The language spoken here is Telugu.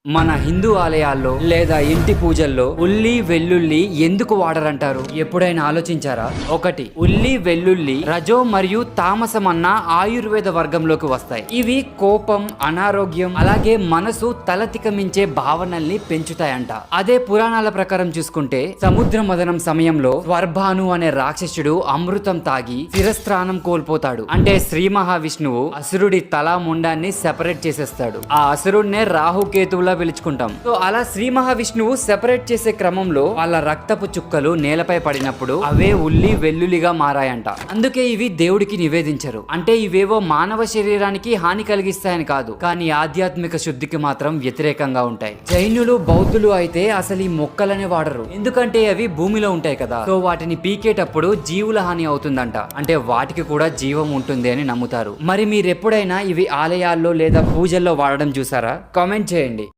మన హిందూ ఆలయాల్లో లేదా ఇంటి పూజల్లో ఉల్లి వెల్లుల్లి ఎందుకు వాడరంటారు? ఎప్పుడైనా ఆలోచించారా? ఒకటి, ఉల్లి వెల్లుల్లి రజో మరియు తామసం అన్న ఆయుర్వేద వర్గంలోకి వస్తాయి. ఇవి కోపం, అనారోగ్యం, అలాగే మనసు తలతికమించే భావనల్ని పెంచుతాయంట. అదే పురాణాల ప్రకారం చూసుకుంటే సముద్ర మదనం సమయంలో స్వర్భాను అనే రాక్షసుడు అమృతం తాగి శిరస్త్రాణం కోల్పోతాడు. అంటే శ్రీ మహావిష్ణువు అసురుడి తల ముండాన్ని సెపరేట్ చేసేస్తాడు. ఆ అసురుడినే రాహుకేతువుల పిలుచుకుంటాం. సో అలా శ్రీ మహావిష్ణువు సెపరేట్ చేసే క్రమంలో వాళ్ళ రక్తపు చుక్కలు నేలపై పడినప్పుడు అవే ఉల్లి వెల్లుల్లిగా మారాయంట. అందుకే ఇవి దేవుడికి నివేదించరు. అంటే ఇవేవో మానవ శరీరానికి హాని కలిగిస్తాయని కాదు, కానీ ఆధ్యాత్మిక శుద్ధికి మాత్రం వ్యతిరేకంగా ఉంటాయి. జైనులు, బౌద్ధులు అయితే అసలు ఈ మొక్కలనే వాడరు. ఎందుకంటే అవి భూమిలో ఉంటాయి కదా, సో వాటిని పీకేటప్పుడు జీవుల హాని అవుతుందంట. అంటే వాటికి కూడా జీవం ఉంటుంది అని నమ్ముతారు. మరి మీరు ఎప్పుడైనా ఇవి ఆలయాల్లో లేదా పూజల్లో వాడడం చూసారా? కామెంట్ చేయండి.